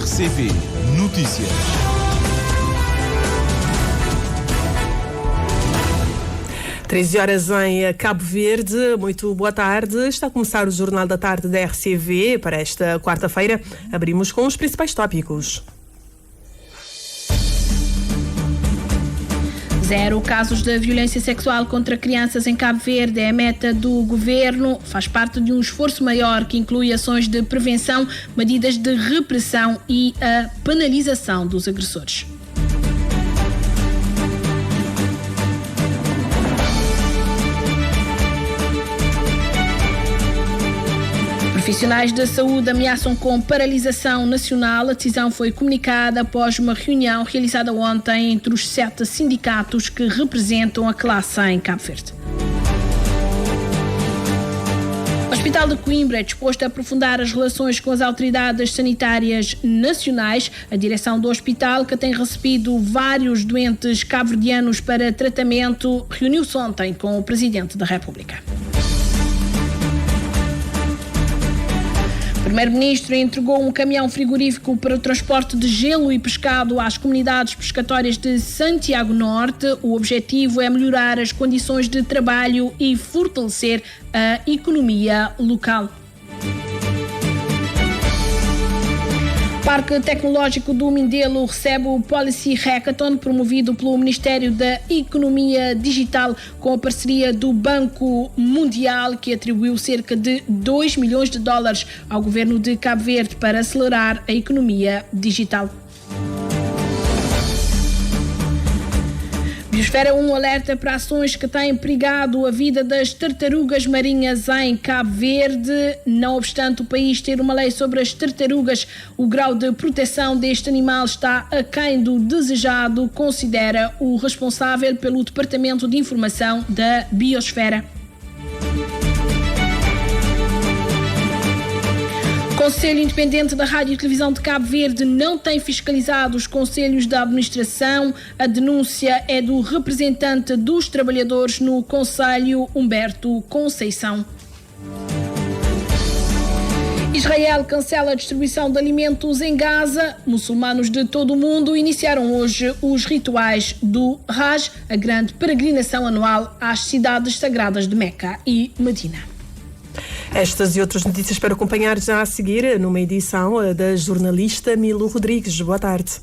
RCP Notícias. Treze horas em Cabo Verde. Muito boa tarde. Está a começar o Jornal da Tarde da RCV. Para esta quarta-feira, abrimos com os principais tópicos. 0 casos de violência sexual contra crianças em Cabo Verde é a meta do governo. Faz parte de um esforço maior que inclui ações de prevenção, medidas de repressão e a penalização dos agressores. Profissionais da saúde ameaçam com paralisação nacional. A decisão foi comunicada após uma reunião realizada ontem entre os 7 sindicatos que representam a classe em Cabo Verde. O Hospital de Coimbra é disposto a aprofundar as relações com as autoridades sanitárias nacionais. A direção do hospital, que tem recebido vários doentes cabo-verdianos para tratamento, reuniu-se ontem com o Presidente da República. O Primeiro-Ministro entregou um caminhão frigorífico para o transporte de gelo e pescado às comunidades pescatórias de Santiago Norte. O objetivo é melhorar as condições de trabalho e fortalecer a economia local. O Parque Tecnológico do Mindelo recebe o Policy Hackathon, promovido pelo Ministério da Economia Digital, com a parceria do Banco Mundial, que atribuiu cerca de 2 milhões de dólares ao governo de Cabo Verde para acelerar a economia digital. Biosfera 1 alerta para ações que têm perigado a vida das tartarugas marinhas em Cabo Verde. Não obstante o país ter uma lei sobre as tartarugas, o grau de proteção deste animal está aquém do desejado, considera o responsável pelo Departamento de Informação da Biosfera. O Conselho Independente da Rádio e Televisão de Cabo Verde não tem fiscalizado os conselhos da administração. A denúncia é do representante dos trabalhadores no Conselho, Humberto Conceição. Israel cancela a distribuição de alimentos em Gaza. Muçulmanos de todo o mundo iniciaram hoje os rituais do Hajj, a grande peregrinação anual às cidades sagradas de Meca e Medina. Estas e outras notícias para acompanhar já a seguir numa edição da jornalista Milu Rodrigues. Boa tarde.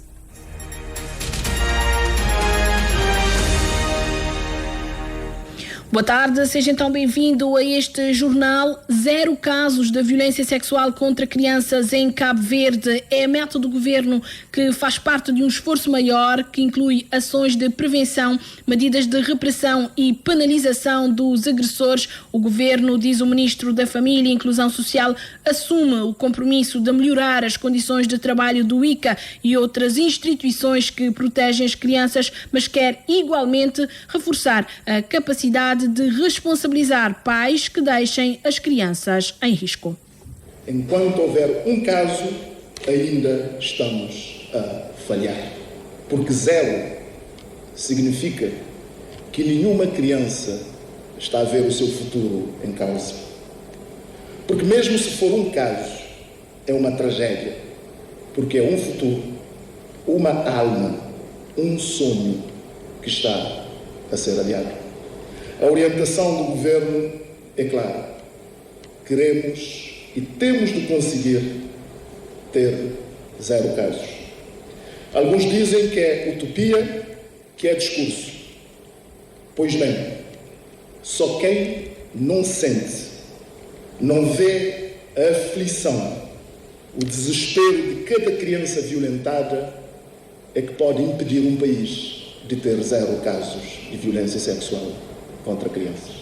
Boa tarde, seja então bem-vindo a este jornal. 0 casos de violência sexual contra crianças em Cabo Verde é a meta do governo, que faz parte de um esforço maior que inclui ações de prevenção, medidas de repressão e penalização dos agressores. O governo, diz o Ministro da Família e Inclusão Social, assume o compromisso de melhorar as condições de trabalho do ICA e outras instituições que protegem as crianças, mas quer igualmente reforçar a capacidade de responsabilizar pais que deixem as crianças em risco. Enquanto houver um caso, ainda estamos a falhar. Porque 0 significa que nenhuma criança está a ver o seu futuro em causa. Porque mesmo se for um caso, é uma tragédia. Porque é um futuro, uma alma, um sonho que está a ser adiado. A orientação do governo é clara. Queremos e temos de conseguir ter 0 casos. Alguns dizem que é utopia, que é discurso. Pois bem, só quem não sente, não vê a aflição, o desespero de cada criança violentada é que pode impedir um país de ter 0 casos de violência sexual contra crianças.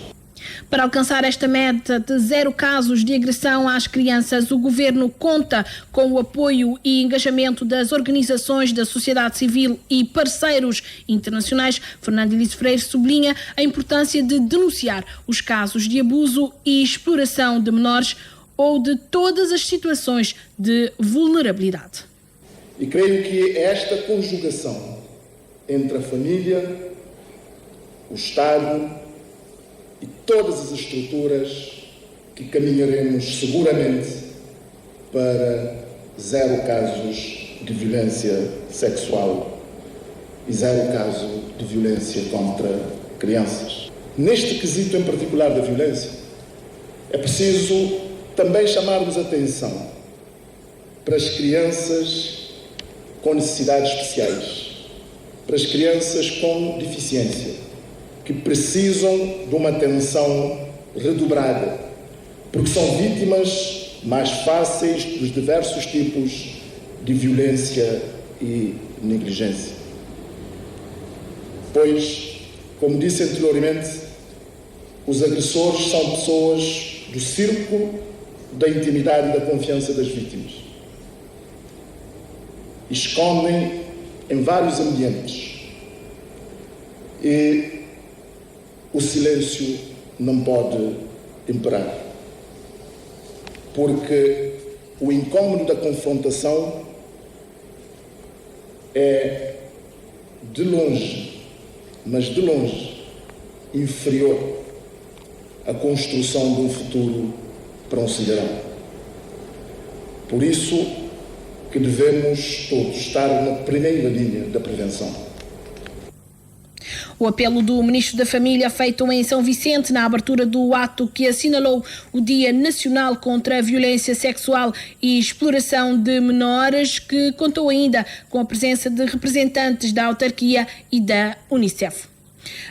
Para alcançar esta meta de 0 casos de agressão às crianças, o governo conta com o apoio e engajamento das organizações da sociedade civil e parceiros internacionais. Fernando Elísio Freire sublinha a importância de denunciar os casos de abuso e exploração de menores ou de todas as situações de vulnerabilidade. E creio que esta conjugação entre a família, o Estado e todas as estruturas que caminharemos seguramente para 0 casos de violência sexual e 0 casos de violência contra crianças. Neste quesito em particular da violência, é preciso também chamarmos a atenção para as crianças com necessidades especiais, para as crianças com deficiência, que precisam de uma atenção redobrada, porque são vítimas mais fáceis dos diversos tipos de violência e negligência. Pois, como disse anteriormente, os agressores são pessoas do círculo da intimidade e da confiança das vítimas. Escondem em vários ambientes e o silêncio não pode imperar, porque o incômodo da confrontação é de longe, mas de longe, inferior à construção de um futuro para um cidadão. Por isso que devemos todos estar na primeira linha da prevenção. O apelo do Ministro da Família, feito em São Vicente, na abertura do ato que assinalou o Dia Nacional contra a Violência Sexual e Exploração de Menores, que contou ainda com a presença de representantes da autarquia e da Unicef.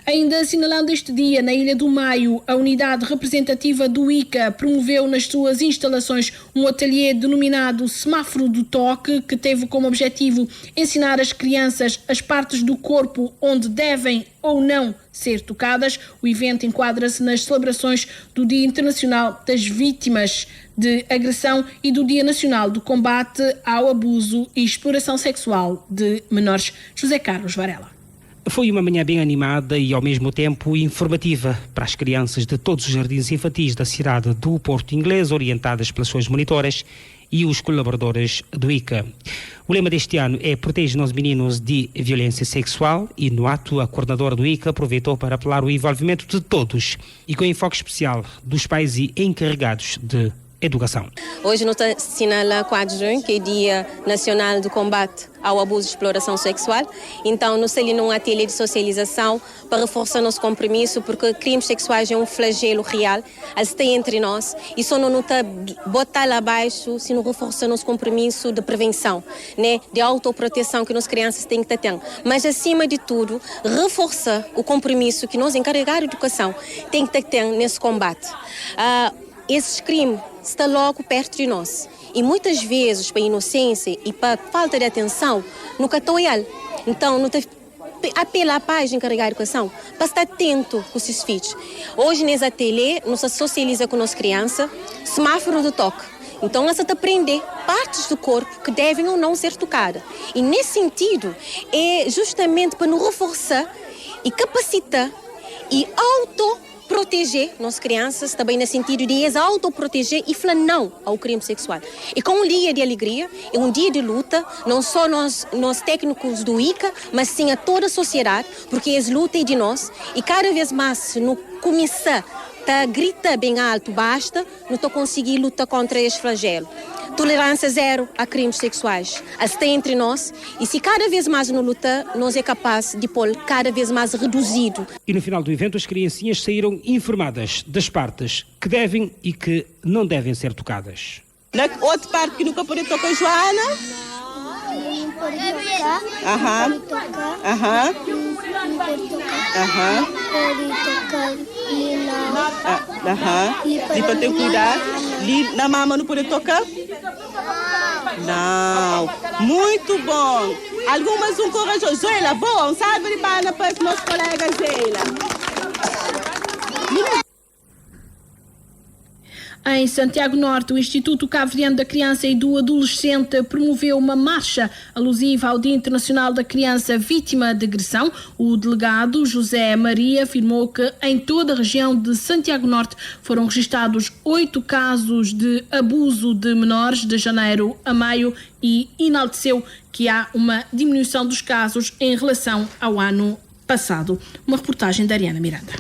Ainda assinalando este dia, na Ilha do Maio, a unidade representativa do ICA promoveu nas suas instalações um ateliê denominado Semáforo do Toque, que teve como objetivo ensinar às crianças as partes do corpo onde devem ou não ser tocadas. O evento enquadra-se nas celebrações do Dia Internacional das Vítimas de Agressão e do Dia Nacional do Combate ao Abuso e Exploração Sexual de Menores. José Carlos Varela. Foi uma manhã bem animada e, ao mesmo tempo, informativa para as crianças de todos os jardins infantis da cidade do Porto Inglês, orientadas pelas suas monitoras e os colaboradores do ICA. O lema deste ano é Protege-nos meninos de violência sexual e, no ato, a coordenadora do ICA aproveitou para apelar o envolvimento de todos e com enfoque especial dos pais e encarregados de educação. Hoje nós assinalamos 4 de junho, que é Dia Nacional do Combate ao Abuso e Exploração Sexual. Então, nós estamos num ateliê de socialização para reforçar nosso compromisso, porque crimes sexuais é um flagelo real, eles têm entre nós, e só não está botar lá abaixo se não reforçar nosso compromisso de prevenção, né, de autoproteção que as crianças têm que ter. Mas, acima de tudo, reforçar o compromisso que nós, encarregados de educação, tem que ter nesse combate. Esses crimes estão logo perto de nós. E muitas vezes, para a inocência e para a falta de atenção, nunca estão ele. Então, não apela à paz de encarregar a educação para estar atento com os seus filhos. Hoje, nesse ateliê, nós socializa com as crianças, semáforo do toque. Então, nós estamos a aprender partes do corpo que devem ou não ser tocadas. E, nesse sentido, é justamente para nos reforçar e capacitar e proteger nossas crianças, também no sentido de as autoproteger e falar não ao crime sexual. E com um dia de alegria, é um dia de luta, não só nós técnicos do ICA, mas sim a toda a sociedade, porque essa luta é de nós, e cada vez mais, se não começar a gritar bem alto, basta, não estou conseguindo lutar contra esse flagelo. Tolerância zero a crimes sexuais. As tem entre nós, e se cada vez mais não lutar, nós é capaz de pôr cada vez mais reduzido. E no final do evento, as criancinhas saíram informadas das partes que devem e que não devem ser tocadas. Na outra parte que nunca pode tocar, Joana? Não pode tocar. Aham. Pode tocar. Aham. Não pode tocar. Aham. Pode tocar. Aham. E para ter cuidado. Na mama não pode tocar? Não. Muito bom. Algumas são corajosas. Zoila, bom, salve de palmas para os meus colegas, Zoila. Em Santiago Norte, o Instituto Cabo-Verdiano da Criança e do Adolescente promoveu uma marcha alusiva ao Dia Internacional da Criança Vítima de Agressão. O delegado José Maria afirmou que em toda a região de Santiago Norte foram registrados 8 casos de abuso de menores de janeiro a maio e enalteceu que há uma diminuição dos casos em relação ao ano passado. Uma reportagem da Ariana Miranda.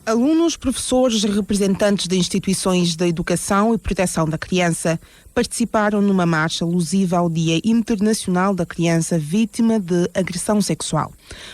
Alunos, professores e representantes de instituições de educação e proteção da criança participaram numa marcha alusiva ao Dia Internacional da Criança Vítima de Agressão Sexual.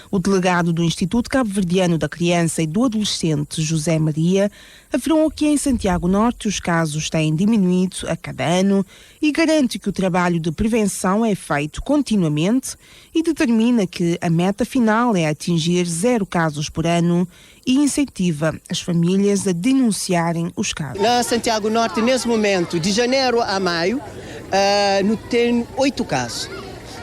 O delegado do Instituto Cabo-Verdiano da Criança e do Adolescente, José Maria, afirmou que em Santiago Norte os casos têm diminuído a cada ano e garante que o trabalho de prevenção é feito continuamente e determina que a meta final é atingir 0 casos por ano e incentiva as famílias a denunciarem os casos. Na Santiago Norte, nesse momento, de janeiro a maio, não tem 8 casos.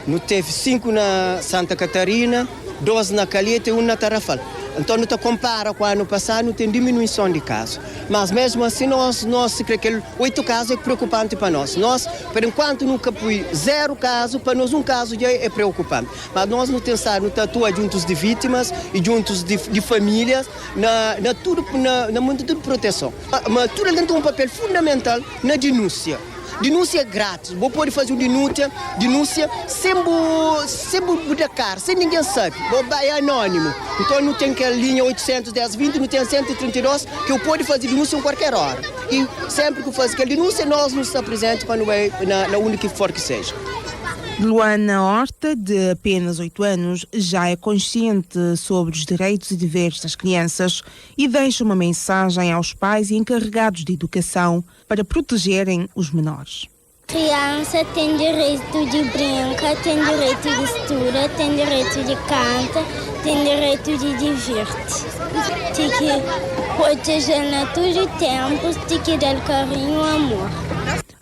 Não teve 5 na Santa Catarina, 12 na Calheta e 1 na Tarrafal. Então, não te compara com o ano passado, não tem diminuição de casos. Mas, mesmo assim, nós crê que 8 casos é preocupante para nós. Nós, por enquanto, nunca fui 0 casos, para nós 1 caso já é preocupante. Mas nós não tentamos atuar juntos de vítimas e juntos de famílias, na mundo de proteção. Mas tudo tem um papel fundamental na denúncia. Denúncia grátis. Você pode fazer denúncia sem budacar, sem ninguém sabe. É anônimo. Então não tem aquela linha 810-20, não tem 132, que eu pode fazer denúncia em qualquer hora. E sempre que faz aquela denúncia, nós nos estamos presentes para não é na única que for que seja. Luana Horta, de apenas 8 anos, já é consciente sobre os direitos e deveres das crianças e deixa uma mensagem aos pais e encarregados de educação para protegerem os menores. Criança tem direito de brincar, tem direito de estudar, tem direito de cantar, tem direito de divertir. Tem que proteger na todo tempo, tem que dar carinho e amor.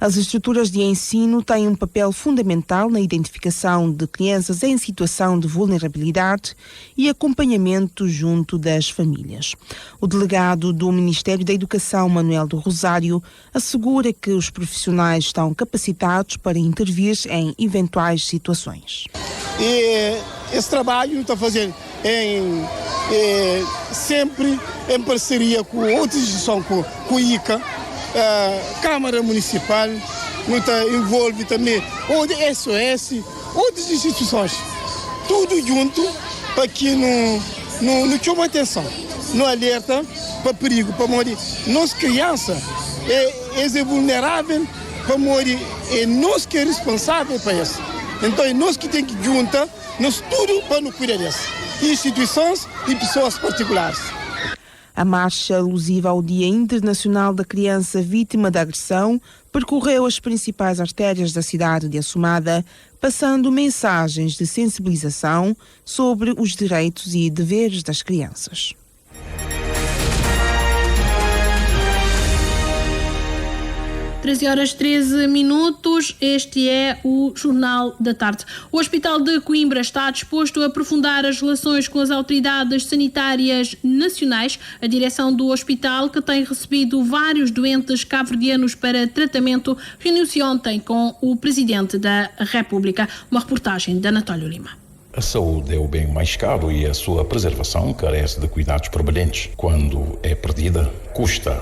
As estruturas de ensino têm um papel fundamental na identificação de crianças em situação de vulnerabilidade e acompanhamento junto das famílias. O delegado do Ministério da Educação, Manuel do Rosário, assegura que os profissionais estão capacitados para intervir em eventuais situações. E esse trabalho está fazendo sempre em parceria com outras instituições, com o ICA, a Câmara Municipal, envolve também o SOS, outras instituições, tudo junto para que não chama atenção, não alerta para perigo, para morrer. Nossa criança é vulnerável para morrer, é nós que é responsável para isso. Então é nós que temos que juntar, nós tudo para não cuidar disso, instituições e pessoas particulares. A marcha alusiva ao Dia Internacional da Criança Vítima de Agressão percorreu as principais artérias da cidade de Assumada, passando mensagens de sensibilização sobre os direitos e deveres das crianças. 13h13, este é o Jornal da Tarde. O Hospital de Coimbra está disposto a aprofundar as relações com as autoridades sanitárias nacionais. A direção do hospital, que tem recebido vários doentes cabo-verdianos para tratamento, reuniu-se ontem com o Presidente da República. Uma reportagem de Anatólio Lima. A saúde é o bem mais caro e a sua preservação carece de cuidados permanentes. Quando é perdida, custa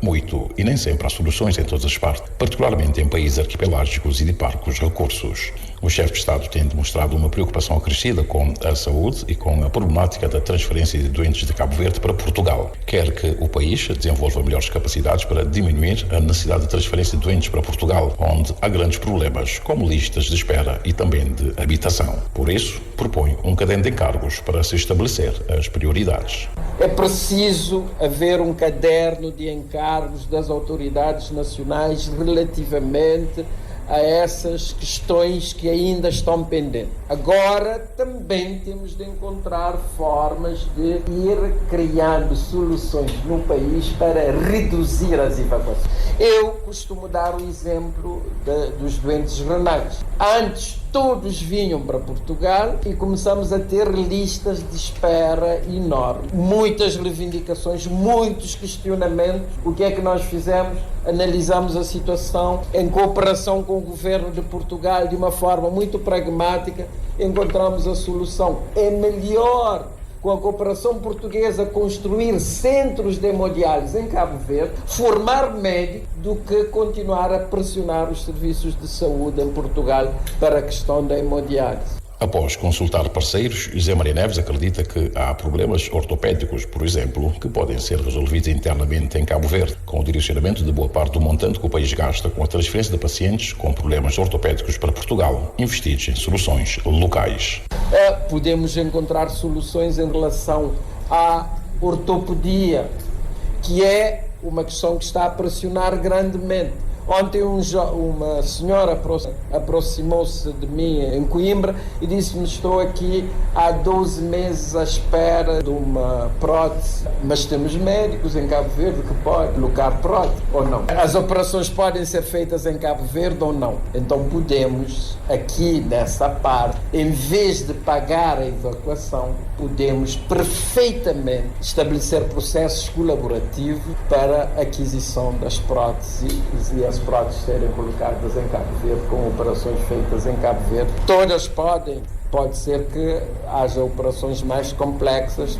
muito e nem sempre há soluções em todas as partes, particularmente em países arquipelágicos e de parcos recursos. O chefe de Estado tem demonstrado uma preocupação acrescida com a saúde e com a problemática da transferência de doentes de Cabo Verde para Portugal. Quer que o país desenvolva melhores capacidades para diminuir a necessidade de transferência de doentes para Portugal, onde há grandes problemas, como listas de espera e também de habitação. Por isso, propõe um caderno de encargos para se estabelecer as prioridades. É preciso haver um caderno de encargos das autoridades nacionais relativamente a essas questões que ainda estão pendentes. Agora também temos de encontrar formas de ir criando soluções no país para reduzir as evacuações. Eu costumo dar o exemplo dos doentes renais. Antes todos vinham para Portugal e começamos a ter listas de espera enormes. Muitas reivindicações, muitos questionamentos. O que é que nós fizemos? Analisamos a situação em cooperação com o governo de Portugal de uma forma muito pragmática. Encontramos a solução. É melhor, com a cooperação portuguesa, construir centros de hemodiálise em Cabo Verde, formar médicos, do que continuar a pressionar os serviços de saúde em Portugal para a questão da hemodiálise. Após consultar parceiros, José Maria Neves acredita que há problemas ortopédicos, por exemplo, que podem ser resolvidos internamente em Cabo Verde, com o direcionamento de boa parte do montante que o país gasta com a transferência de pacientes com problemas ortopédicos para Portugal, investidos em soluções locais. Podemos encontrar soluções em relação à ortopedia, que é uma questão que está a pressionar grandemente. Ontem uma senhora aproximou-se de mim em Coimbra e disse-me: estou aqui há 12 meses à espera de uma prótese, mas temos médicos em Cabo Verde que podem colocar prótese ou não. As operações podem ser feitas em Cabo Verde ou não. Então podemos, aqui nessa parte, em vez de pagar a evacuação, podemos perfeitamente estabelecer processos colaborativos para a aquisição das próteses e as próteses serem colocadas em Cabo Verde, com operações feitas em Cabo Verde. Todas pode ser que haja operações mais complexas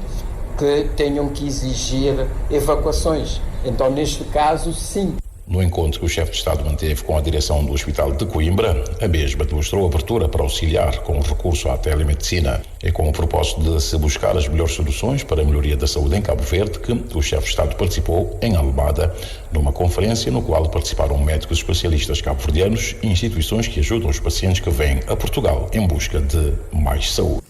que tenham que exigir evacuações. Então, neste caso, sim. No encontro que o chefe de Estado manteve com a direção do Hospital de Coimbra, a mesma demonstrou abertura para auxiliar com o recurso à telemedicina e com o propósito de se buscar as melhores soluções para a melhoria da saúde em Cabo Verde, que o chefe de Estado participou em Almada, numa conferência no qual participaram médicos especialistas cabo-verdianos e instituições que ajudam os pacientes que vêm a Portugal em busca de mais saúde.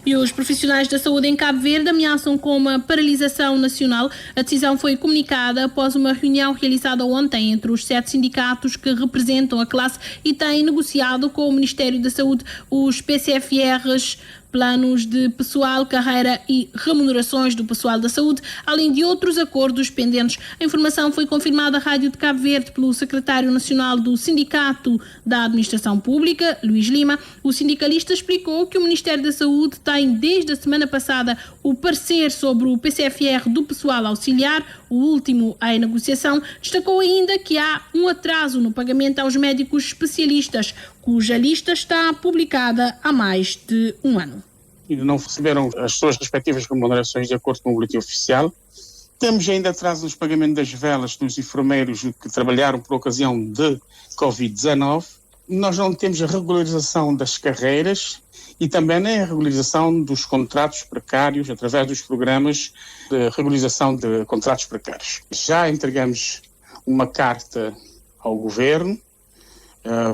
E os profissionais da saúde em Cabo Verde ameaçam com uma paralisação nacional. A decisão foi comunicada após uma reunião realizada ontem entre os 7 sindicatos que representam a classe e têm negociado com o Ministério da Saúde os PCFRs, planos de pessoal, carreira e remunerações do pessoal da saúde, além de outros acordos pendentes. A informação foi confirmada à Rádio de Cabo Verde pelo secretário nacional do Sindicato da Administração Pública, Luís Lima. O sindicalista explicou que o Ministério da Saúde tem desde a semana passada o parecer sobre o PCFR do pessoal auxiliar, o último em negociação. Destacou ainda que há um atraso no pagamento aos médicos especialistas, cuja lista está publicada há mais de um ano. Ainda não receberam as suas respectivas remunerações de acordo com o boletim oficial. Temos ainda atraso nos pagamentos das velas dos enfermeiros que trabalharam por ocasião de Covid-19. Nós não temos a regularização das carreiras e também nem a regularização dos contratos precários através dos programas de regularização de contratos precários. Já entregamos uma carta ao Governo,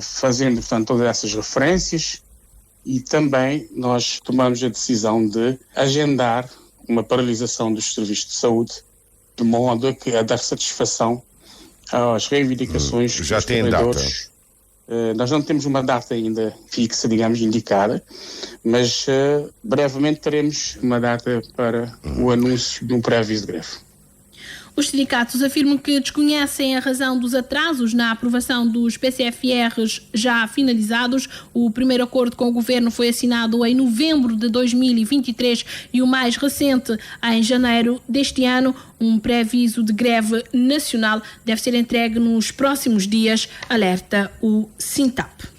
fazendo, portanto, todas essas referências, e também nós tomamos a decisão de agendar uma paralisação dos serviços de saúde, de modo a dar satisfação às reivindicações já dos tem trabalhadores. Data? Nós não temos uma data ainda fixa, digamos, indicada, mas brevemente teremos uma data para o anúncio de um pré-aviso de greve. Os sindicatos afirmam que desconhecem a razão dos atrasos na aprovação dos PCFRs já finalizados. O primeiro acordo com o Governo foi assinado em novembro de 2023 e o mais recente em janeiro deste ano. Um pré-aviso de greve nacional deve ser entregue nos próximos dias, alerta o Sintap.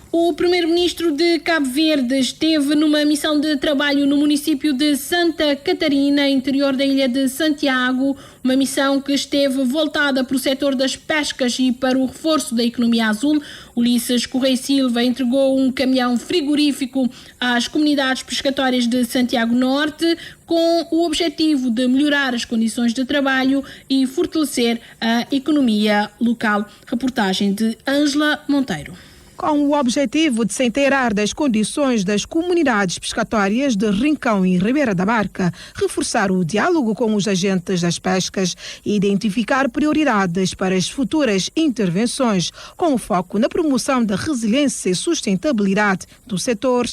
O primeiro-ministro de Cabo Verde esteve numa missão de trabalho no município de Santa Catarina, interior da ilha de Santiago, uma missão que esteve voltada para o setor das pescas e para o reforço da economia azul. Ulisses Correia Silva entregou um caminhão frigorífico às comunidades pescatórias de Santiago Norte, com o objetivo de melhorar as condições de trabalho e fortalecer a economia local. Reportagem de Ângela Monteiro. Com o objetivo de se inteirar das condições das comunidades pescatórias de Rincão e Ribeira da Barca, reforçar o diálogo com os agentes das pescas e identificar prioridades para as futuras intervenções, com foco na promoção da resiliência e sustentabilidade do setor.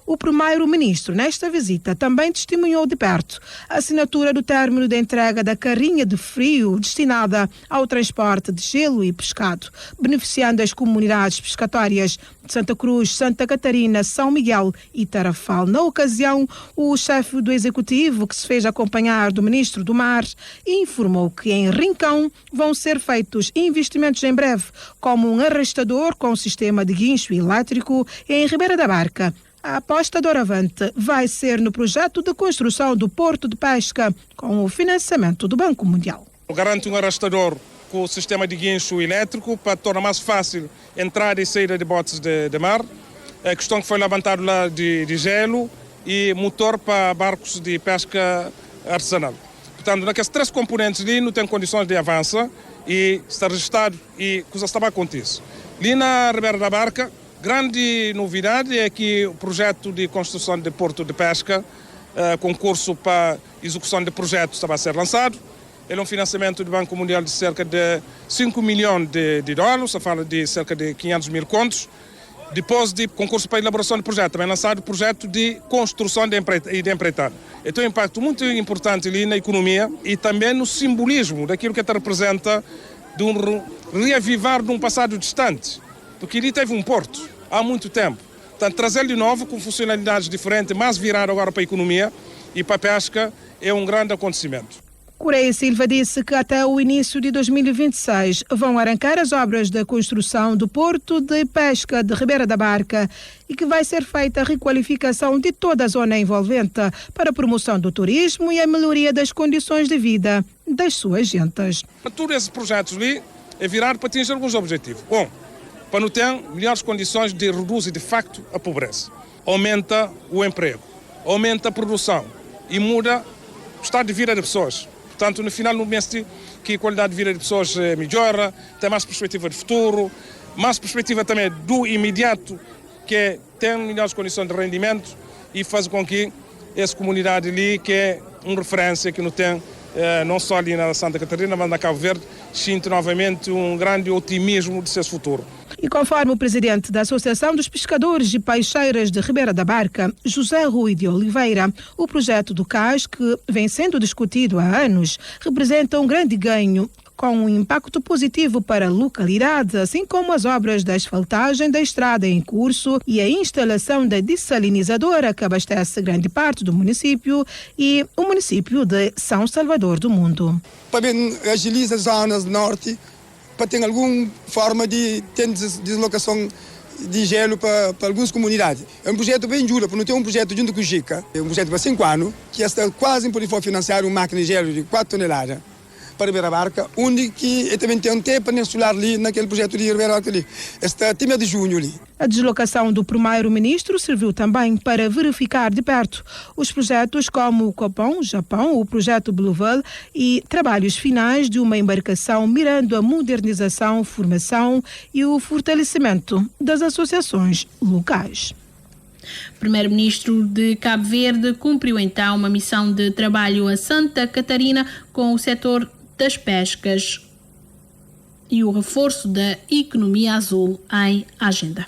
O primeiro-ministro, nesta visita, também testemunhou de perto a assinatura do término da entrega da carrinha de frio destinada ao transporte de gelo e pescado, beneficiando as comunidades pescatórias de Santa Cruz, Santa Catarina, São Miguel e Tarrafal. Na ocasião, o chefe do executivo, que se fez acompanhar do ministro do Mar, informou que em Rincão vão ser feitos investimentos em breve, como um arrastador com sistema de guincho elétrico, e em Ribeira da Barca a aposta doravante vai ser no projeto de construção do porto de pesca com o financiamento do Banco Mundial. Garante um arrastador com o sistema de guincho elétrico para tornar mais fácil a entrada e saída de botes de mar. A questão que foi levantada lá de gelo e motor para barcos de pesca artesanal. Portanto, naqueles 3 componentes ali não tem condições de avançar e está registrado e coisas estão a acontecer. Ali na Ribeira da Barca, grande novidade é que o projeto de construção de porto de pesca, concurso para execução de projetos estava a ser lançado. Ele é um financiamento do Banco Mundial de cerca de 5 milhões de dólares, se fala de cerca de 500 mil contos. Depois de concurso para elaboração de projeto, também lançado o projeto de construção de empreitada. Então, um impacto muito importante ali na economia e também no simbolismo daquilo que representa de um reavivar de um passado distante. Porque ali teve um porto há muito tempo. Portanto, trazer de novo com funcionalidades diferentes, mas virado agora para a economia e para a pesca, é um grande acontecimento. Correia Silva disse que até o início de 2026 vão arrancar as obras de construção do Porto de Pesca de Ribeira da Barca e que vai ser feita a requalificação de toda a zona envolvente para a promoção do turismo e a melhoria das condições de vida das suas gentes. Todos esses projetos ali é virado para atingir alguns objetivos. Bom, para não ter melhores condições de reduzir de facto a pobreza. Aumenta o emprego, aumenta a produção e muda o estado de vida das pessoas. Portanto, no final, no mês que a qualidade de vida das pessoas melhora, tem mais perspectiva de futuro, mais perspectiva também do imediato, que tem melhores condições de rendimento e faz com que essa comunidade ali, que é uma referência que não tem, não só ali na Santa Catarina, mas na Cabo Verde, sinto novamente um grande otimismo de seu futuro. E conforme o presidente da Associação dos Pescadores e Peixeiras de Ribeira da Barca, José Rui de Oliveira, o projeto do CAS, que vem sendo discutido há anos, representa um grande ganho, com um impacto positivo para a localidade, assim como as obras da asfaltagem da estrada em curso e a instalação da dessalinizadora que abastece grande parte do município e o município de São Salvador do Mundo. Para agilizar as zonas norte, para ter alguma forma de ter deslocação de gelo para algumas comunidades. É um projeto bem duro, porque não tem um projeto junto com o GICA, é um projeto para 5 anos, que está quase por financiar uma máquina de gelo de 4 toneladas para Ribeira Barca, onde que também tem um tempo peninsular ali, naquele projeto de Ribeira Barca ali. Está time de junho ali. A deslocação do primeiro-ministro serviu também para verificar de perto os projetos como o Copom, Japão, o projeto Blueval e trabalhos finais de uma embarcação mirando a modernização, formação e o fortalecimento das associações locais. O primeiro-ministro de Cabo Verde cumpriu então uma missão de trabalho a Santa Catarina com o setor das pescas e o reforço da economia azul em agenda.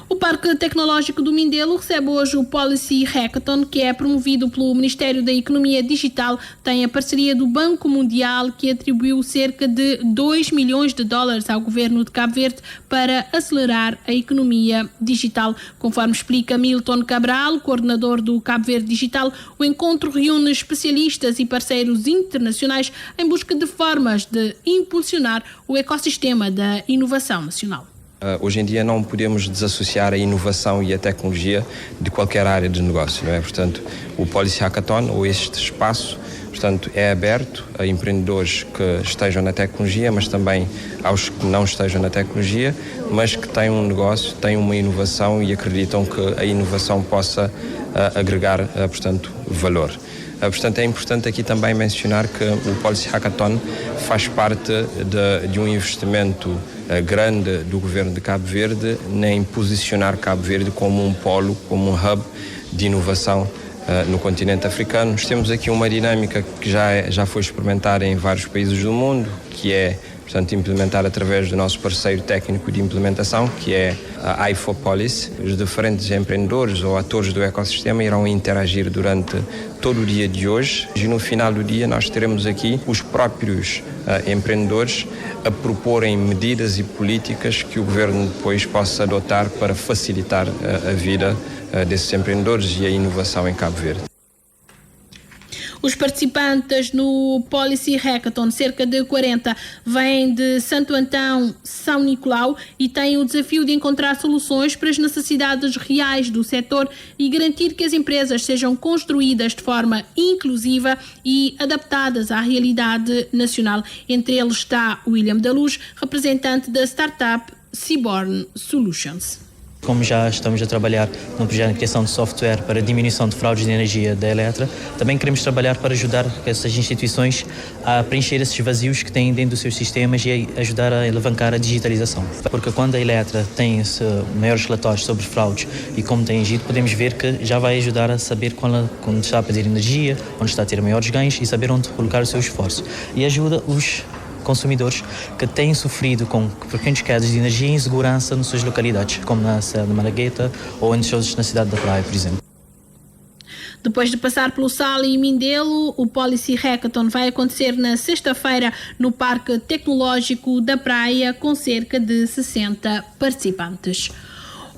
O Parque Tecnológico do Mindelo recebe hoje o Policy Hackathon, que é promovido pelo Ministério da Economia Digital. Tem a parceria do Banco Mundial, que atribuiu cerca de 2 milhões de dólares ao governo de Cabo Verde para acelerar a economia digital. Conforme explica Milton Cabral, coordenador do Cabo Verde Digital, o encontro reúne especialistas e parceiros internacionais em busca de formas de impulsionar o ecossistema da inovação nacional. Hoje em dia não podemos desassociar a inovação e a tecnologia de qualquer área de negócio, não é? Portanto, o Policy Hackathon, ou este espaço, portanto, é aberto a empreendedores que estejam na tecnologia, mas também aos que não estejam na tecnologia, mas que têm um negócio, têm uma inovação e acreditam que a inovação possa agregar, portanto, valor. Portanto, é importante aqui também mencionar que o Policy Hackathon faz parte de um investimento grande do governo de Cabo Verde em posicionar Cabo Verde como um polo, como um hub de inovação no continente africano. Nós temos aqui uma dinâmica que já foi experimentada em vários países do mundo, que é, portanto, implementar através do nosso parceiro técnico de implementação, que é a i4Policy. Os diferentes empreendedores ou atores do ecossistema irão interagir durante todo o dia de hoje e no final do dia nós teremos aqui os próprios empreendedores a proporem medidas e políticas que o governo depois possa adotar para facilitar a vida desses empreendedores e a inovação em Cabo Verde. Os participantes no Policy Hackathon, cerca de 40, vêm de Santo Antão, São Nicolau e têm o desafio de encontrar soluções para as necessidades reais do setor e garantir que as empresas sejam construídas de forma inclusiva e adaptadas à realidade nacional. Entre eles está William da Luz, representante da startup Seaborn Solutions. Como já estamos a trabalhar num projeto de criação de software para diminuição de fraudes de energia da Eletra, também queremos trabalhar para ajudar essas instituições a preencher esses vazios que têm dentro dos seus sistemas e ajudar a alavancar a digitalização. Porque quando a Eletra tem maiores relatórios sobre fraudes e como tem agido, podemos ver que já vai ajudar a saber quando está a perder energia, onde está a ter maiores ganhos e saber onde colocar o seu esforço. E ajuda os consumidores que têm sofrido com pequenas quedas de energia e insegurança nas suas localidades, como na Serra de Malagueta ou entre outros na cidade da Praia, por exemplo. Depois de passar pelo Sal e Mindelo, o Policy Hackathon vai acontecer na sexta-feira no Parque Tecnológico da Praia, com cerca de 60 participantes.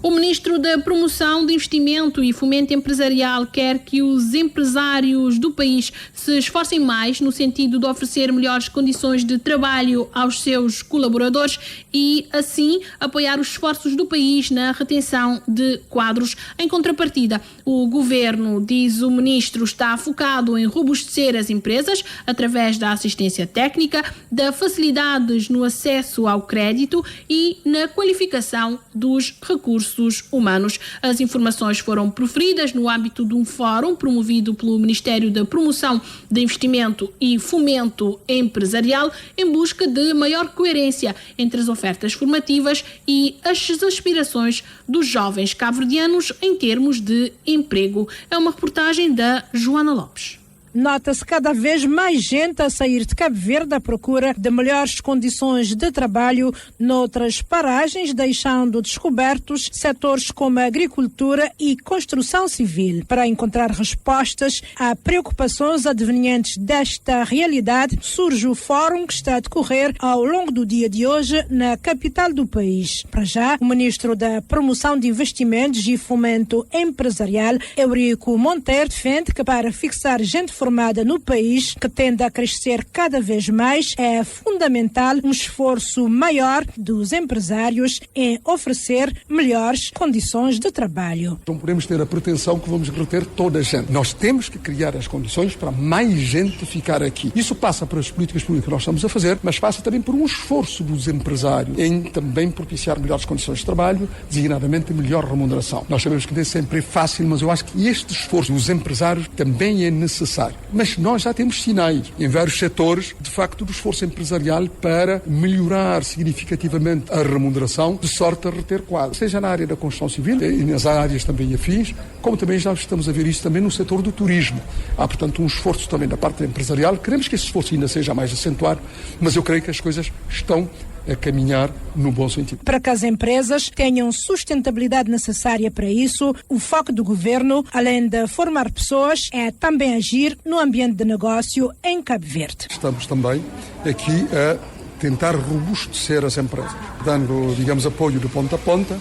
O Ministro da Promoção de Investimento e Fomento Empresarial quer que os empresários do país se esforcem mais no sentido de oferecer melhores condições de trabalho aos seus colaboradores e, assim, apoiar os esforços do país na retenção de quadros. Em contrapartida, o Governo, diz o Ministro, está focado em robustecer as empresas através da assistência técnica, da facilidades no acesso ao crédito e na qualificação dos recursos humanos. As informações foram proferidas no âmbito de um fórum promovido pelo Ministério da Promoção de Investimento e Fomento Empresarial em busca de maior coerência entre as ofertas formativas e as aspirações dos jovens cabo-verdianos em termos de emprego. É uma reportagem da Joana Lopes. Nota-se cada vez mais gente a sair de Cabo Verde à procura de melhores condições de trabalho noutras paragens, deixando descobertos setores como a agricultura e construção civil. Para encontrar respostas a preocupações advenientes desta realidade, surge o fórum que está a decorrer ao longo do dia de hoje na capital do país. Para já, o Ministro da Promoção de Investimentos e Fomento Empresarial, Eurico Monteiro, defende que para fixar gente formada no país, que tende a crescer cada vez mais, é fundamental um esforço maior dos empresários em oferecer melhores condições de trabalho. Não podemos ter a pretensão que vamos reter toda a gente. Nós temos que criar as condições para mais gente ficar aqui. Isso passa pelas políticas públicas que nós estamos a fazer, mas passa também por um esforço dos empresários em também propiciar melhores condições de trabalho, designadamente melhor remuneração. Nós sabemos que nem sempre é fácil, mas eu acho que este esforço dos empresários também é necessário. Mas nós já temos sinais em vários setores, de facto, do esforço empresarial para melhorar significativamente a remuneração, de sorte a reter quadros, seja na área da construção civil e nas áreas também afins, como também já estamos a ver isso também no setor do turismo. Há, portanto, um esforço também da parte empresarial. Queremos que esse esforço ainda seja mais acentuado, mas eu creio que as coisas estão a caminhar no bom sentido. Para que as empresas tenham sustentabilidade necessária para isso, o foco do Governo, além de formar pessoas, é também agir no ambiente de negócio em Cabo Verde. Estamos também aqui a tentar robustecer as empresas, dando, digamos, apoio de ponta a ponta,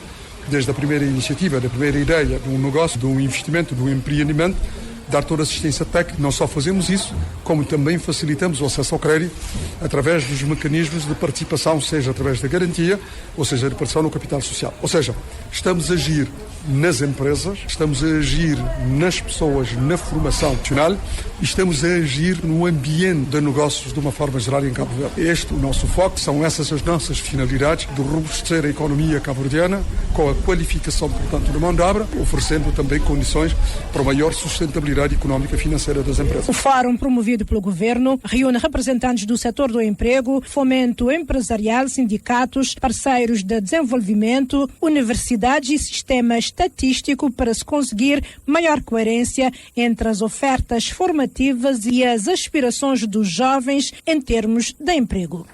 desde a primeira iniciativa, da primeira ideia de um negócio, de um investimento, de um empreendimento, dar toda a assistência técnica. Não só fazemos isso, como também facilitamos o acesso ao crédito através dos mecanismos de participação, seja através da garantia, ou seja, de participação no capital social. Ou seja, estamos a agir nas empresas, estamos a agir nas pessoas, na formação profissional e estamos a agir no ambiente de negócios de uma forma geral em Cabo Verde. Este é o nosso foco, são essas as nossas finalidades de robustecer a economia cabo-verdiana com a qualificação, portanto, da mão de obra, oferecendo também condições para maior sustentabilidade económica e financeira das empresas. O fórum promovido pelo Governo reúne representantes do setor do emprego, fomento empresarial, sindicatos, parceiros de desenvolvimento, universidades e sistemas estatístico para se conseguir maior coerência entre as ofertas formativas e as aspirações dos jovens em termos de emprego.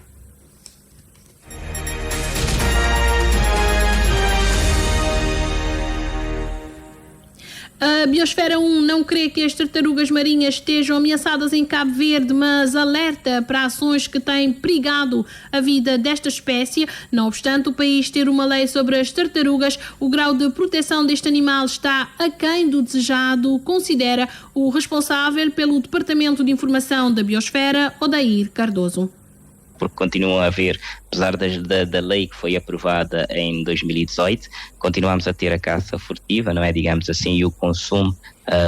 A Biosfera 1 não crê que as tartarugas marinhas estejam ameaçadas em Cabo Verde, mas alerta para ações que têm perigado a vida desta espécie. Não obstante o país ter uma lei sobre as tartarugas, o grau de proteção deste animal está aquém do desejado, considera o responsável pelo Departamento de Informação da Biosfera, Odair Cardoso. Porque continuam a haver, apesar da lei que foi aprovada em 2018, continuamos a ter a caça furtiva, não é, digamos assim, e o consumo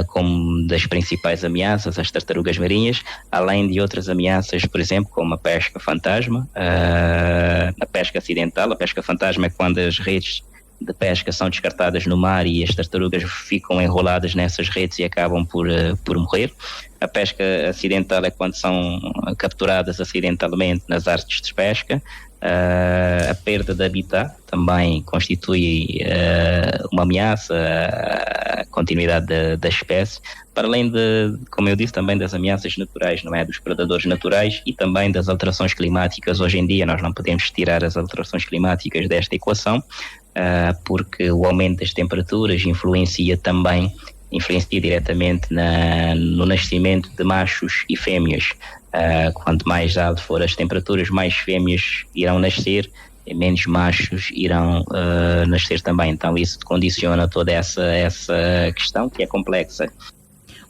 como das principais ameaças, as tartarugas marinhas, além de outras ameaças, por exemplo, como a pesca fantasma, a pesca acidental. A pesca fantasma é quando as redes de pesca são descartadas no mar e as tartarugas ficam enroladas nessas redes e acabam por morrer. A pesca acidental é quando são capturadas acidentalmente nas artes de pesca. A perda de habitat também constitui uma ameaça à continuidade da espécie, para além de, como eu disse, também das ameaças naturais, não é? Dos predadores naturais e também das alterações climáticas. Hoje em dia nós não podemos tirar as alterações climáticas desta equação, porque o aumento das temperaturas influencia diretamente no nascimento de machos e fêmeas. Quanto mais alto for as temperaturas, mais fêmeas irão nascer e menos machos irão nascer também. Então isso condiciona toda essa questão, que é complexa.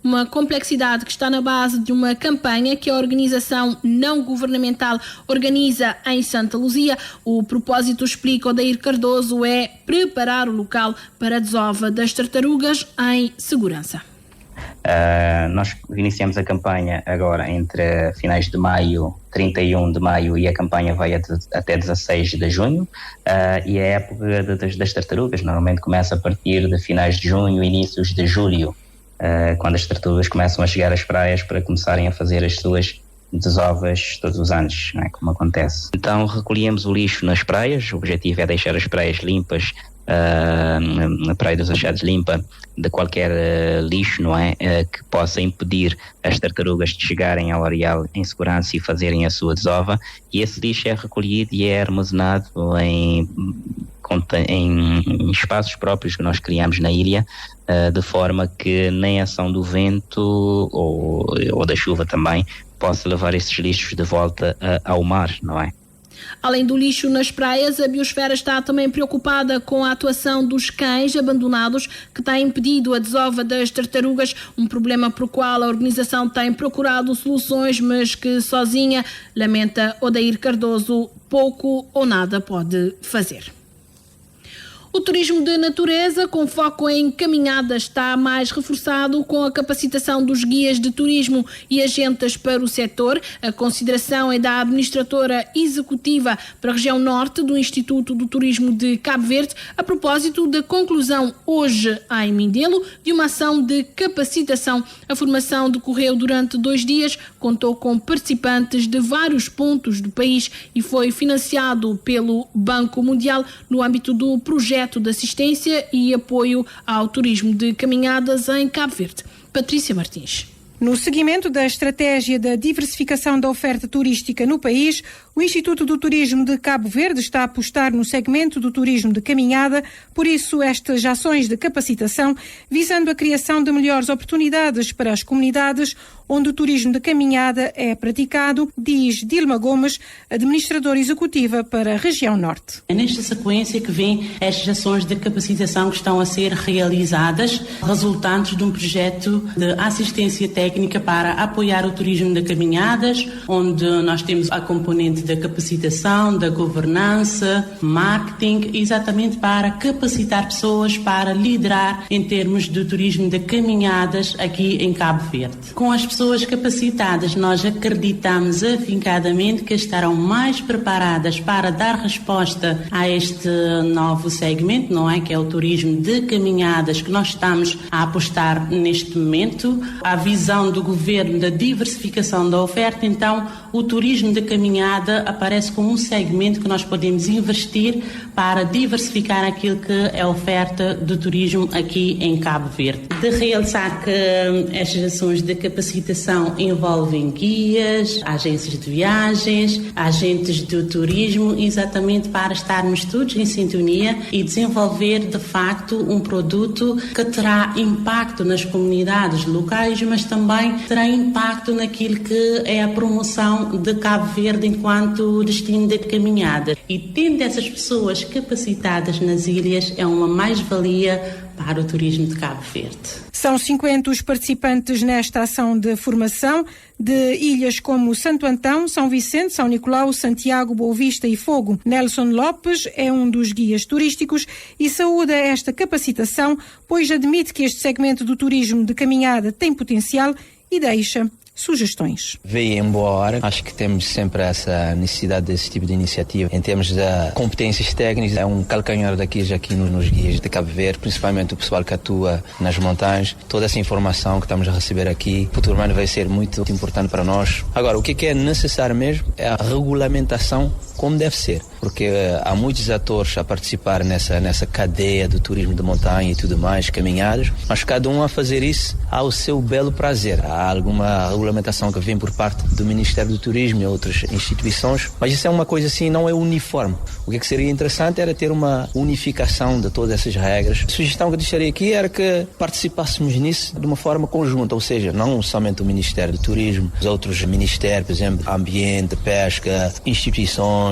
Uma complexidade que está na base de uma campanha que a organização não governamental organiza em Santa Luzia. O propósito, explica Odair Cardoso, é preparar o local para a desova das tartarugas em segurança. Nós iniciamos a campanha agora entre finais de maio, 31 de maio, e a campanha vai até 16 de junho, e a época das tartarugas normalmente começa a partir de finais de junho, inícios de julho, quando as tartarugas começam a chegar às praias para começarem a fazer as suas desovas todos os anos, não é? Como acontece. Então recolhemos o lixo nas praias. O objetivo é deixar as praias limpas, a Praia dos Achados limpa de qualquer lixo, não é? Que possa impedir as tartarugas de chegarem ao areal em segurança e fazerem a sua desova, e esse lixo é recolhido e é armazenado em espaços próprios que nós criamos na ilha, de forma que nem a ação do vento ou da chuva também possa levar esses lixos de volta ao mar, não é? Além do lixo nas praias, a Biosfera está também preocupada com a atuação dos cães abandonados, que têm impedido a desova das tartarugas, um problema para o qual a organização tem procurado soluções, mas que sozinha, lamenta Odair Cardoso, pouco ou nada pode fazer. O turismo de natureza, com foco em caminhadas, está mais reforçado com a capacitação dos guias de turismo e agentes para o setor. A consideração é da administradora executiva para a região norte do Instituto do Turismo de Cabo Verde, a propósito da conclusão hoje em Mindelo de uma ação de capacitação. A formação decorreu durante 2 dias, contou com participantes de vários pontos do país e foi financiado pelo Banco Mundial no âmbito do projeto de assistência e apoio ao turismo de caminhadas em Cabo Verde. Patrícia Martins. No seguimento da estratégia da diversificação da oferta turística no país, o Instituto do Turismo de Cabo Verde está a apostar no segmento do turismo de caminhada, por isso estas ações de capacitação visando a criação de melhores oportunidades para as comunidades onde o turismo de caminhada é praticado, diz Dilma Gomes, administradora executiva para a região norte. É nesta sequência que vêm estas ações de capacitação que estão a ser realizadas, resultantes de um projeto de assistência técnica para apoiar o turismo de caminhadas, onde nós temos a componente da capacitação, da governança, marketing, exatamente para capacitar pessoas para liderar em termos de turismo de caminhadas aqui em Cabo Verde. Com as pessoas capacitadas, nós acreditamos afincadamente que estarão mais preparadas para dar resposta a este novo segmento, não é? Que é o turismo de caminhadas, que nós estamos a apostar neste momento. A visão do governo da diversificação da oferta, então o turismo de caminhada aparece como um segmento que nós podemos investir para diversificar aquilo que é a oferta de turismo aqui em Cabo Verde. De realçar que estas ações de capacitação envolvem guias, agências de viagens, agentes do turismo, exatamente para estarmos todos em sintonia e desenvolver de facto um produto que terá impacto nas comunidades locais, mas também terá impacto naquilo que é a promoção de Cabo Verde enquanto destino de caminhada. E tendo essas pessoas capacitadas nas ilhas é uma mais-valia para o turismo de Cabo Verde. São 50 os participantes nesta ação de formação de ilhas como Santo Antão, São Vicente, São Nicolau, Santiago, Boa Vista e Fogo. Nelson Lopes é um dos guias turísticos e saúda esta capacitação, pois admite que este segmento do turismo de caminhada tem potencial e deixa sugestões. Veio em boa hora. Acho que temos sempre essa necessidade desse tipo de iniciativa. Em termos de competências técnicas, é um calcanhar daqueles aqui nos guias de Cabo Verde, principalmente o pessoal que atua nas montanhas. Toda essa informação que estamos a receber aqui, futuramente vai ser muito importante para nós. Agora, o que é necessário mesmo é a regulamentação como deve ser, porque há muitos atores a participar nessa cadeia do turismo de montanha e tudo mais, caminhadas, mas cada um a fazer isso ao seu belo prazer. Há alguma regulamentação que vem por parte do Ministério do Turismo e outras instituições, mas isso é uma coisa assim, não é uniforme. O que seria interessante era ter uma unificação de todas essas regras. A sugestão que eu deixaria aqui era que participássemos nisso de uma forma conjunta, ou seja, não somente o Ministério do Turismo, os outros ministérios, por exemplo, Ambiente, Pesca, instituições,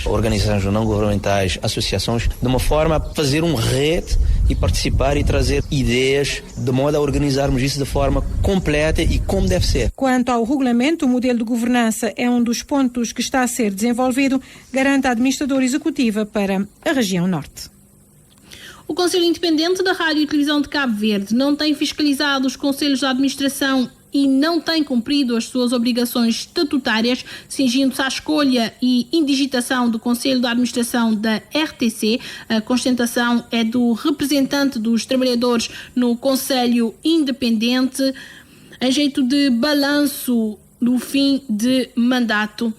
organizações não governamentais, associações, de uma forma a fazer um rede e participar e trazer ideias de modo a organizarmos isso de forma completa e como deve ser. Quanto ao regulamento, o modelo de governança é um dos pontos que está a ser desenvolvido, garante a administradora executiva para a região norte. O Conselho Independente da Rádio e Televisão de Cabo Verde não tem fiscalizado os conselhos de administração e não tem cumprido as suas obrigações estatutárias, cingindo-se à escolha e indigitação do Conselho de Administração da RTC. A constatação é do representante dos trabalhadores no Conselho Independente, em jeito de balanço do fim de mandato.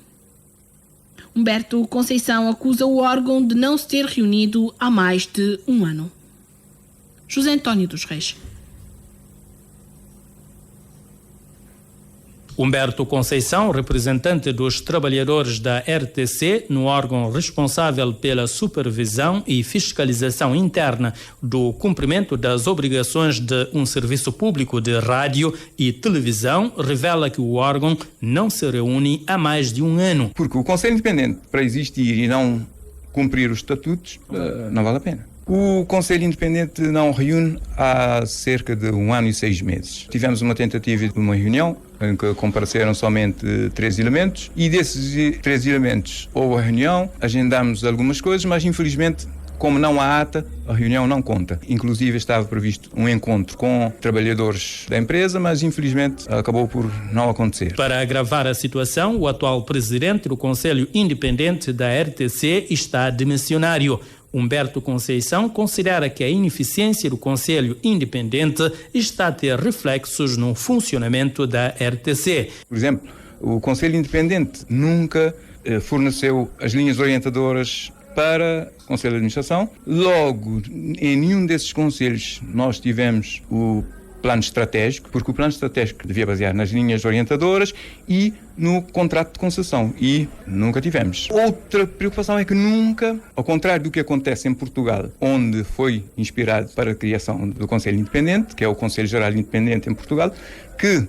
Humberto Conceição acusa o órgão de não se ter reunido há mais de um ano. José António dos Reis. Humberto Conceição, representante dos trabalhadores da RTC, no órgão responsável pela supervisão e fiscalização interna do cumprimento das obrigações de um serviço público de rádio e televisão, revela que o órgão não se reúne há mais de um ano. Porque o Conselho Independente, para existir e não cumprir os estatutos, não vale a pena. O Conselho Independente não reúne há cerca de 1 ano e 6 meses. Tivemos uma tentativa de uma reunião em que compareceram somente 3 elementos e desses 3 elementos houve a reunião, agendámos algumas coisas, mas infelizmente, como não há ata, a reunião não conta. Inclusive estava previsto um encontro com trabalhadores da empresa, mas infelizmente acabou por não acontecer. Para agravar a situação, o atual presidente do Conselho Independente da RTC está demissionário. Humberto Conceição considera que a ineficiência do Conselho Independente está a ter reflexos no funcionamento da RTC. Por exemplo, o Conselho Independente nunca forneceu as linhas orientadoras para o Conselho de Administração. Logo, em nenhum desses conselhos nós tivemos o plano estratégico, porque o plano estratégico devia basear nas linhas orientadoras e no contrato de concessão, e nunca tivemos. Outra preocupação é que nunca, ao contrário do que acontece em Portugal, onde foi inspirado para a criação do Conselho Independente, que é o Conselho Geral Independente em Portugal, que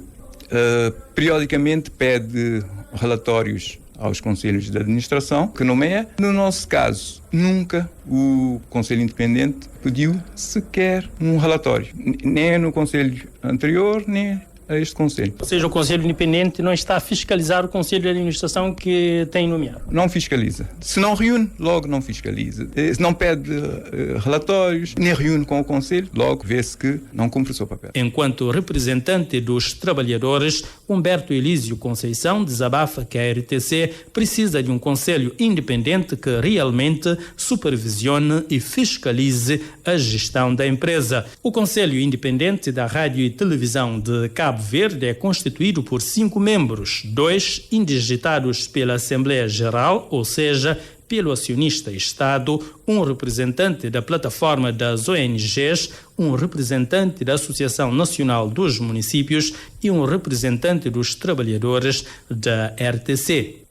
periodicamente pede relatórios aos conselhos de administração, que nomeia. No nosso caso, nunca o Conselho Independente pediu sequer um relatório, nem no conselho anterior, nem a este Conselho. Ou seja, o Conselho Independente não está a fiscalizar o Conselho de Administração que tem nomeado? Não fiscaliza. Se não reúne, logo não fiscaliza. Se não pede relatórios, nem reúne com o Conselho, logo vê-se que não cumpre o seu papel. Enquanto representante dos trabalhadores, Humberto Elísio Conceição desabafa que a RTC precisa de um Conselho Independente que realmente supervisione e fiscalize a gestão da empresa. O Conselho Independente da Rádio e Televisão de Cabo Verde é constituído por 5 membros, 2 indigitados pela Assembleia Geral, ou seja, pelo acionista Estado, um representante da plataforma das ONGs, um representante da Associação Nacional dos Municípios e um representante dos trabalhadores da RTC.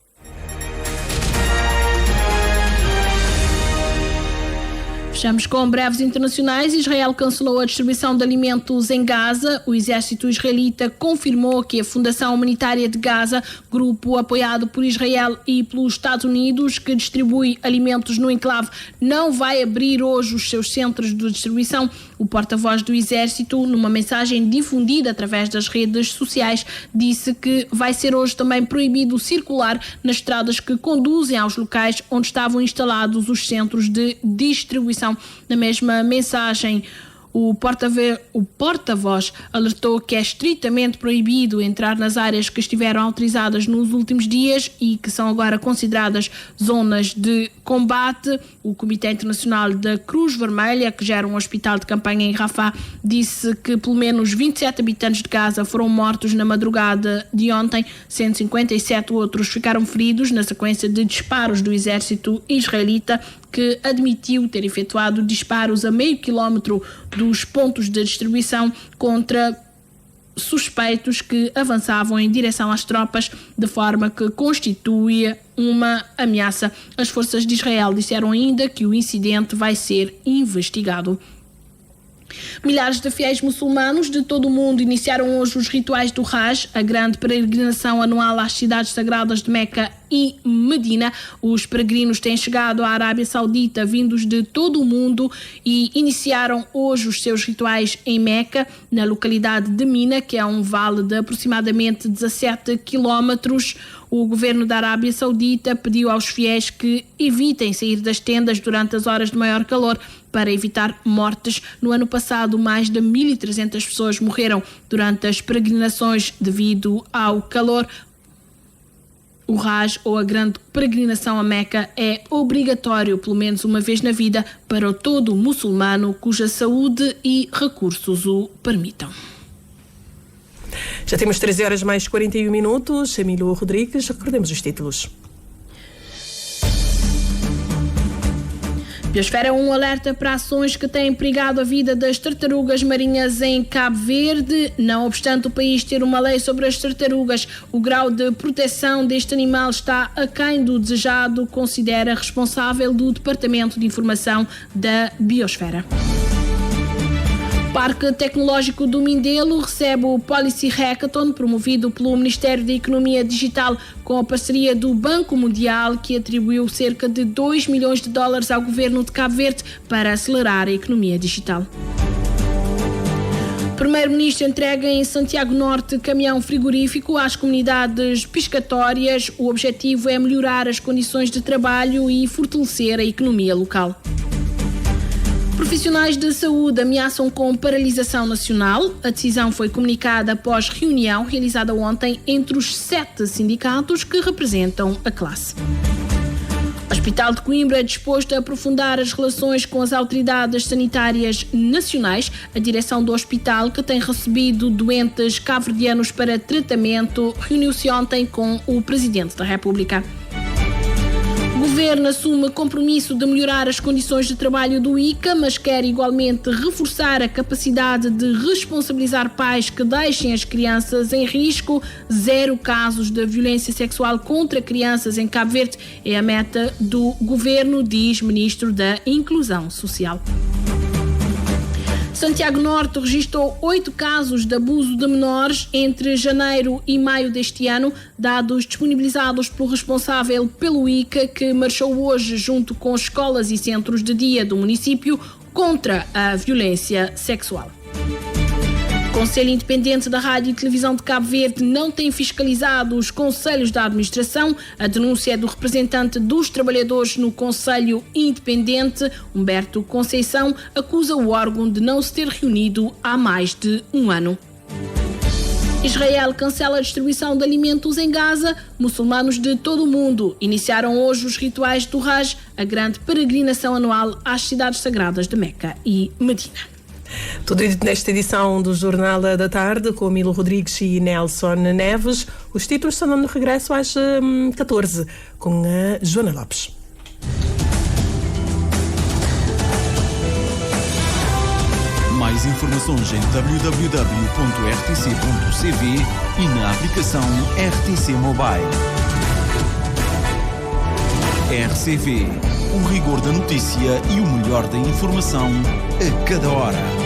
Fechamos com breves internacionais. Israel cancelou a distribuição de alimentos em Gaza. O exército israelita confirmou que a Fundação Humanitária de Gaza, grupo apoiado por Israel e pelos Estados Unidos, que distribui alimentos no enclave, não vai abrir hoje os seus centros de distribuição. O porta-voz do exército, numa mensagem difundida através das redes sociais, disse que vai ser hoje também proibido circular nas estradas que conduzem aos locais onde estavam instalados os centros de distribuição. Na mesma mensagem, o porta-voz alertou que é estritamente proibido entrar nas áreas que estiveram autorizadas nos últimos dias e que são agora consideradas zonas de combate. O Comitê Internacional da Cruz Vermelha, que gera um hospital de campanha em Rafah, disse que pelo menos 27 habitantes de Gaza foram mortos na madrugada de ontem, 157 outros ficaram feridos na sequência de disparos do exército israelita, que admitiu ter efetuado disparos a meio quilómetro dos pontos de distribuição contra suspeitos que avançavam em direção às tropas, de forma que constituía uma ameaça. As forças de Israel disseram ainda que o incidente vai ser investigado. Milhares de fiéis muçulmanos de todo o mundo iniciaram hoje os rituais do Hajj, a grande peregrinação anual às cidades sagradas de Meca e Medina. Os peregrinos têm chegado à Arábia Saudita vindos de todo o mundo e iniciaram hoje os seus rituais em Meca, na localidade de Mina, que é um vale de aproximadamente 17 quilómetros. O governo da Arábia Saudita pediu aos fiéis que evitem sair das tendas durante as horas de maior calor para evitar mortes. No ano passado, mais de 1.300 pessoas morreram durante as peregrinações devido ao calor. O Hajj, ou a grande peregrinação a Meca, é obrigatório pelo menos uma vez na vida para todo muçulmano cuja saúde e recursos o permitam. Já temos 13 horas mais 41 minutos. Emílio Rodrigues, recordemos os títulos. Biosfera 1 alerta para ações que têm perigado a vida das tartarugas marinhas em Cabo Verde. Não obstante o país ter uma lei sobre as tartarugas, o grau de proteção deste animal está aquém do desejado, considera responsável do Departamento de Informação da Biosfera. O Parque Tecnológico do Mindelo recebe o Policy Hackathon, promovido pelo Ministério da Economia Digital, com a parceria do Banco Mundial, que atribuiu cerca de $2 milhões ao governo de Cabo Verde para acelerar a economia digital. O Primeiro-Ministro entrega em Santiago Norte caminhão frigorífico às comunidades pescatórias. O objetivo é melhorar as condições de trabalho e fortalecer a economia local. Profissionais de saúde ameaçam com paralisação nacional. A decisão foi comunicada após reunião realizada ontem entre os 7 sindicatos que representam a classe. O Hospital de Coimbra é disposto a aprofundar as relações com as autoridades sanitárias nacionais. A direção do hospital, que tem recebido doentes cabo-verdianos para tratamento, reuniu-se ontem com o Presidente da República. O Governo assume compromisso de melhorar as condições de trabalho do ICA, mas quer igualmente reforçar a capacidade de responsabilizar pais que deixem as crianças em risco. 0 casos de violência sexual contra crianças em Cabo Verde é a meta do Governo, diz Ministro da Inclusão Social. Santiago Norte registrou 8 casos de abuso de menores entre janeiro e maio deste ano, dados disponibilizados pelo responsável pelo ICA, que marchou hoje junto com escolas e centros de dia do município contra a violência sexual. O Conselho Independente da Rádio e Televisão de Cabo Verde não tem fiscalizado os conselhos da administração. A denúncia é do representante dos trabalhadores no Conselho Independente. Humberto Conceição acusa o órgão de não se ter reunido há mais de um ano. Israel cancela a distribuição de alimentos em Gaza. Muçulmanos de todo o mundo iniciaram hoje os rituais do Hajj, a grande peregrinação anual às cidades sagradas de Meca e Medina. Tudo dito nesta edição do Jornal da Tarde, com Milo Rodrigues e Nelson Neves. Os títulos estão dando regresso às 14, com a Joana Lopes. Mais informações em www.rtc.cv e na aplicação RTC Mobile. RCV, o rigor da notícia e o melhor da informação a cada hora.